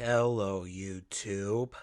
Hello, YouTube.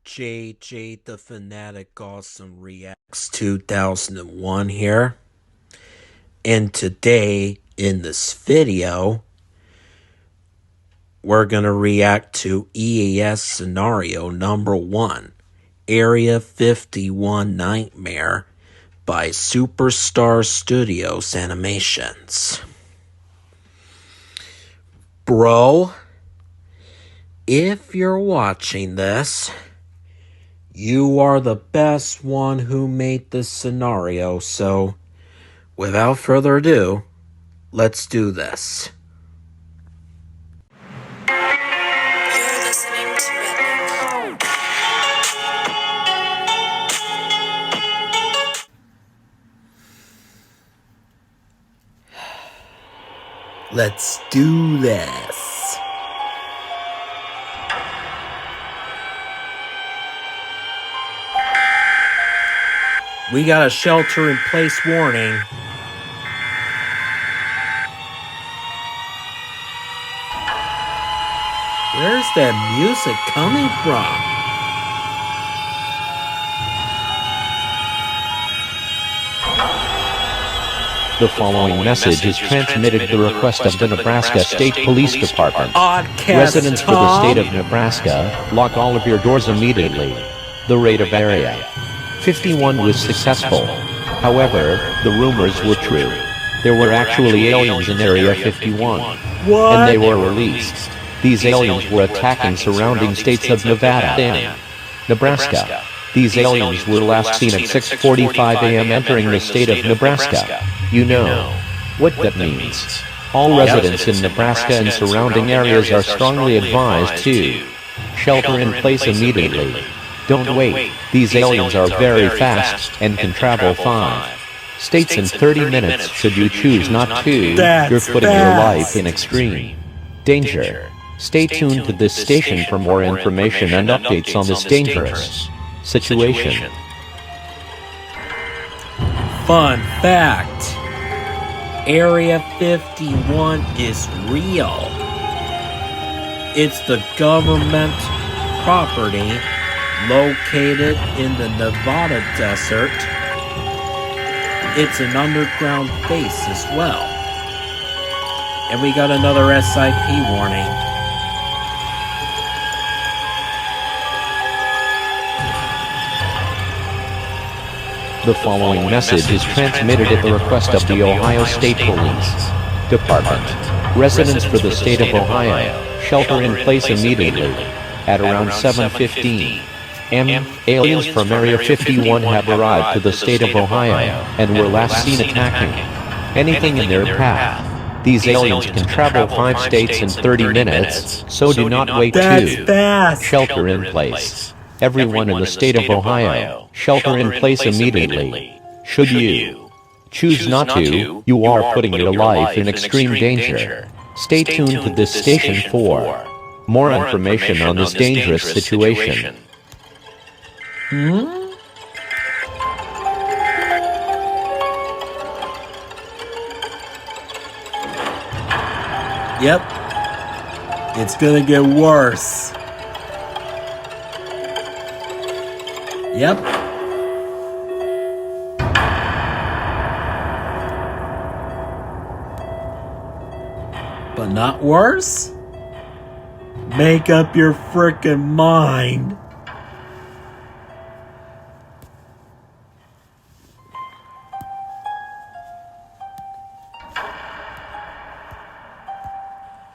JJ the Fanatic Awesome Reacts 2001 here. And today, in this video, we're going to react to EAS scenario number 1, Area 51 Nightmare by Superstar Studios Animations. Bro, if you're watching this, you are the best one who made this scenario, so without further ado, let's do this. You're listening to Retnik. Let's do this. We got a shelter-in-place warning. Where's that music coming from? The following message is transmitted at the request of the Nebraska State Police Department. Residents for the state of Nebraska, lock all of your doors immediately. The raid of Area 51 was successful. However, the rumors were true. There were actually aliens in Area 51. And they were released. These aliens were attacking surrounding states of Nevada and Nebraska. These aliens were last seen at 6:45 a.m. entering the state of Nebraska. You know what that means. All residents in Nebraska and surrounding areas are strongly advised to shelter in place immediately. Don't wait. These aliens are very fast and can travel 5 states in 30 minutes should you choose not to. You're putting your life in extreme danger. Stay tuned to this station for more information and updates on this dangerous situation. Fun fact, Area 51 is real. It's the government property located in the Nevada desert. It's an underground base as well. And we got another SIP warning. The following message is transmitted at the request of the Ohio State Police Department. Residents for the state of Ohio, shelter in place immediately. At around 7:15 a.m., aliens from Area 51 have arrived to the state of Ohio and were last seen attacking anything in their path. These aliens can travel 5 states in 30 minutes, so do not wait to shelter in place. Everyone in the state of Ohio, shelter in place immediately. Should you choose not to, you are putting your life in extreme danger. Stay tuned to this station for more information on this dangerous situation. Yep. It's gonna get worse. Yep. But not worse? Make up your frickin' mind.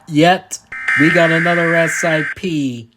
Yet, we got another SIP.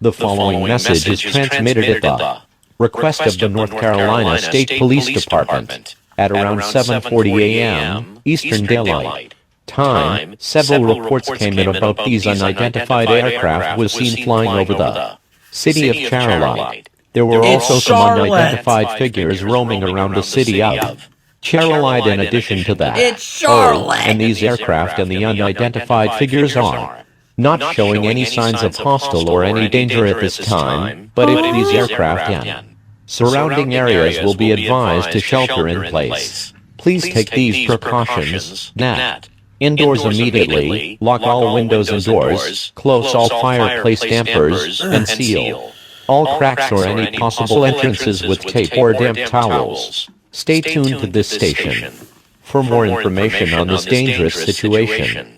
The following message is transmitted at the request of the North Carolina State Police Department. At around 7:40 a.m. Eastern Daylight Time, several reports came in about these unidentified aircraft was seen flying over the city of Charlotte. There were also some unidentified figures roaming around the city of Charlotte in addition to that. It's Charlotte! And these aircraft and the unidentified figures are not showing any signs of hostile or any danger at this time, but if these aircraft and surrounding areas will be advised to shelter in place. Please take these precautions. Nat. Indoors immediately, lock all windows and doors, close all fireplace dampers, and seal all cracks or any possible entrances with tape or damp towels. Stay tuned to this station for more information on this dangerous situation.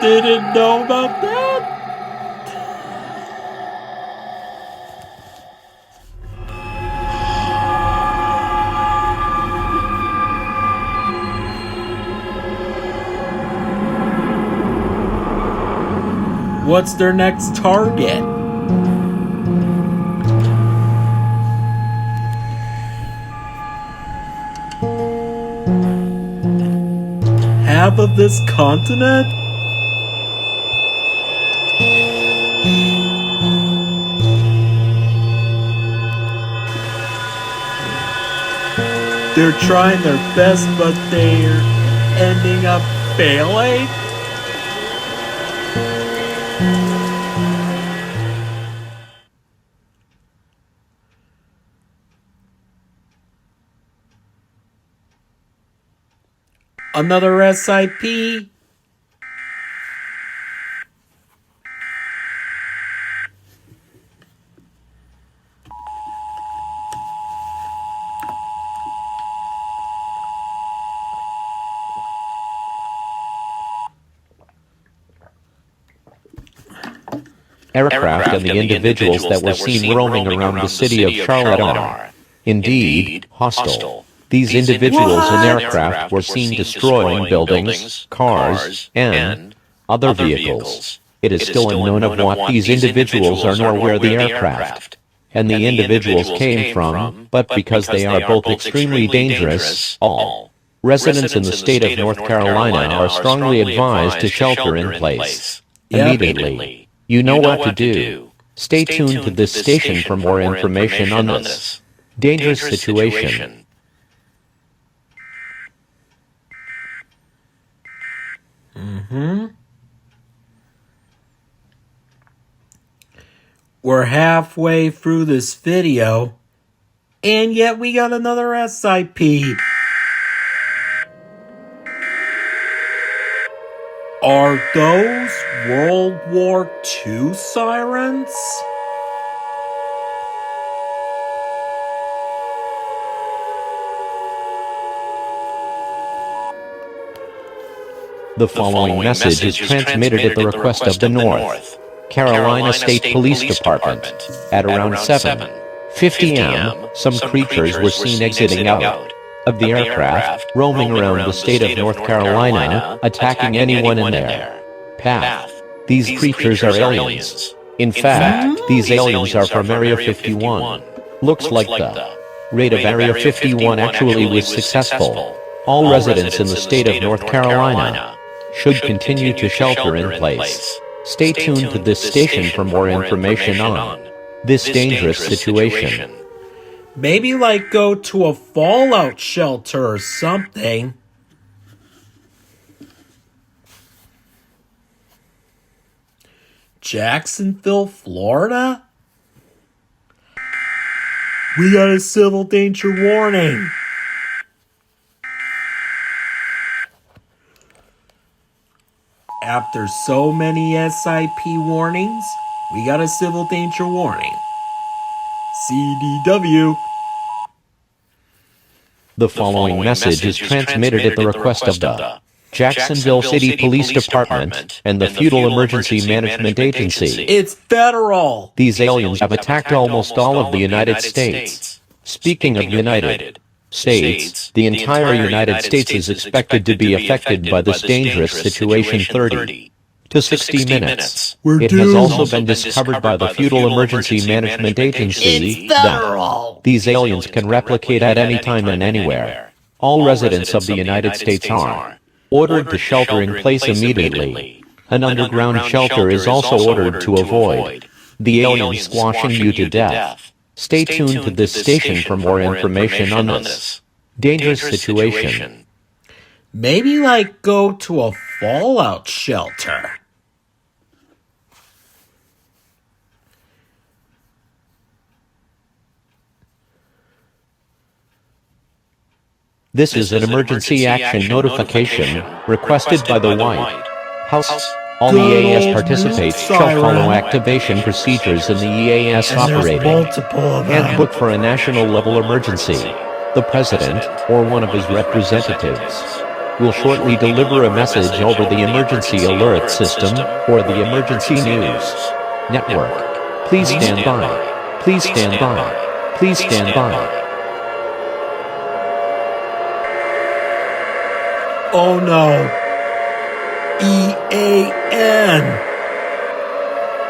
Didn't know about that. What's their next target? Half of this continent? They're trying their best, but they're ending up failing? Another SIP? Aircraft and the individuals that were seen roaming around the city of Charlotte are, indeed, hostile. These individuals and aircraft were seen destroying buildings, cars, and other vehicles. It is still unknown of what these individuals are nor where the aircraft and the individuals came from, but because they are both extremely dangerous, all residents in the state of North Carolina are strongly advised to shelter in place immediately. You know what to do. Stay tuned to this station for more information on this dangerous situation. We're halfway through this video, and yet we got another SIP. Are those World War II sirens? The following message is transmitted at the request of the North Carolina State Police Department. At around 7:50 a.m., some creatures were seen exiting out of the aircraft, roaming around the state of North Carolina, attacking anyone in their path. These creatures are aliens. In fact, these aliens are from Area 51. Looks like the raid of Area 51 actually was successful. All residents in the state of North Carolina should continue to shelter in place. Stay tuned to this station for more information on this dangerous situation. Maybe like go to a fallout shelter or something. Jacksonville, Florida? We got a civil danger warning. After so many SIP warnings, we got a civil danger warning. CDW. The following message is transmitted at the request of the Jacksonville City Police Department and the Feudal Emergency Management Agency. It's federal. These aliens have attacked almost all of the United States. Speaking of United States, the entire United States is expected to be affected by this dangerous situation 30 to 60 minutes. It has also been discovered by the Feudal Emergency Management Agency that these aliens can replicate at any time and anywhere. All residents of the United States are ordered to shelter in place immediately. An underground shelter is also ordered to avoid The aliens squashing you to death. Stay tuned to this station for more information on this dangerous situation. Maybe, like, go to a fallout shelter. This is an emergency action notification requested by the White House. All EAS participants shall follow activation procedures in the EAS operating handbook for a national-level emergency. The President, or one of his representatives, will shortly deliver a message over the emergency alert system or the emergency news network. Please stand by. Please stand by. Please stand by. Oh no. EAN.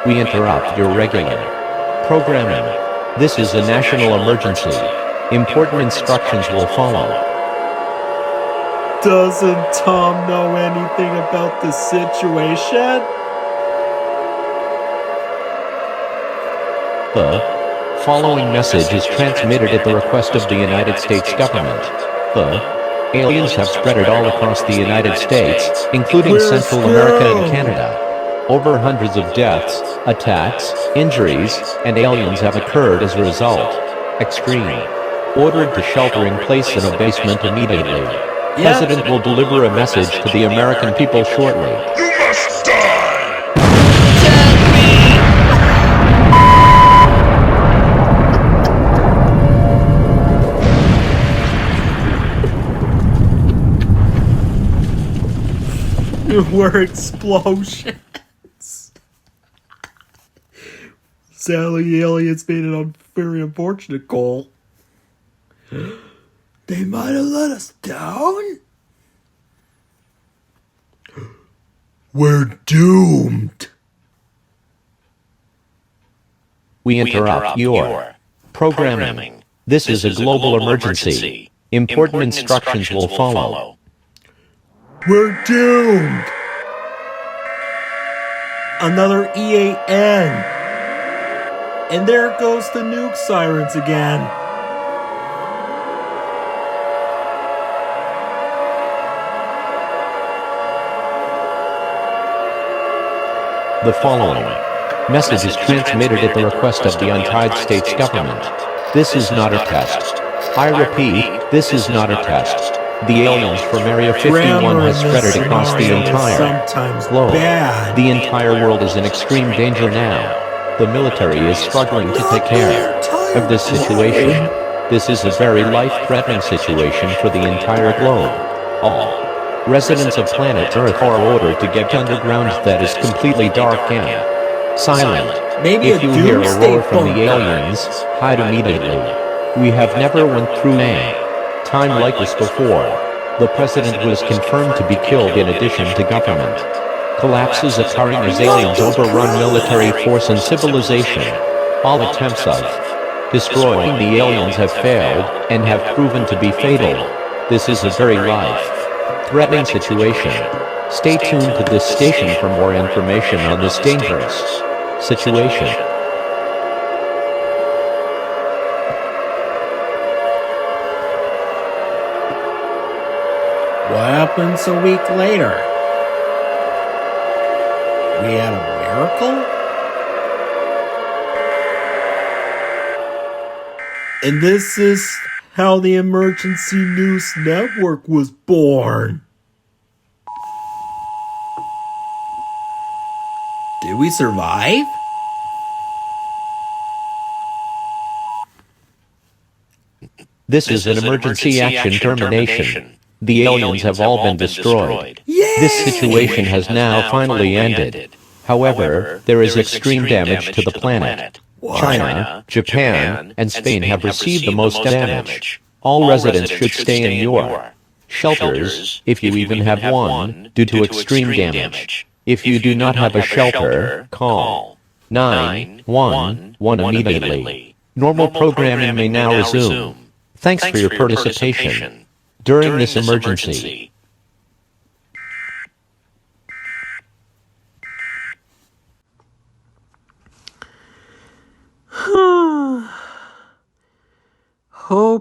We interrupt your regular programming. This is a national emergency. Important instructions will follow. Doesn't Tom know anything about the situation? The following message is transmitted at the request of the United States government. The aliens have spread it all across the United States, including Central America and Canada. Over hundreds of deaths, attacks, injuries, and aliens have occurred as a result. Extreme. Ordered to shelter in place in a basement immediately. President will deliver a message to the American people shortly. You must die! Were explosions. Sadly, aliens made it very unfortunate call. They might have let us down? We're doomed. We interrupt your programming. This is a global emergency. Important instructions will follow. We're doomed. Another EAN. And there goes the nuke sirens again. The following message is transmitted at the request of the United States government. This is not a test. I repeat, this is not a test. The aliens from Area 51 has spread it across the entire globe. The entire world is in extreme danger now. The military is struggling to take care of this situation. This is a very life-threatening situation for the entire globe. All residents of planet Earth are ordered to get underground that is completely dark and silent. If you hear a roar from the aliens, hide immediately. We have never went through a time like this before. The president was confirmed to be killed in addition to government collapses occurring as aliens overrun military force and civilization. All attempts of destroying the aliens have failed and have proven to be fatal. This is a very life-threatening situation. Stay tuned to this station for more information on this dangerous situation. What happens a week later? We had a miracle? And this is how the Emergency News Network was born. Did we survive? This is an emergency action termination. The aliens have all been destroyed. This situation has now finally ended. However, there is extreme damage to the planet. China, Japan, and Spain have received the most damage. All residents should stay in your shelters, if you even have one, due to extreme damage. If you do not have a shelter, call 911 immediately. Normal programming may now resume. Thanks for your participation during this emergency.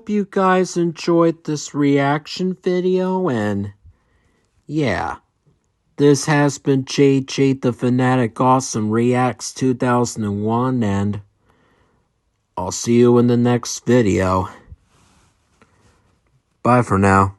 hope you guys enjoyed this reaction video, and yeah, this has been JJ the Fanatic Awesome Reacts 2001, and I'll see you in the next video. Bye for now.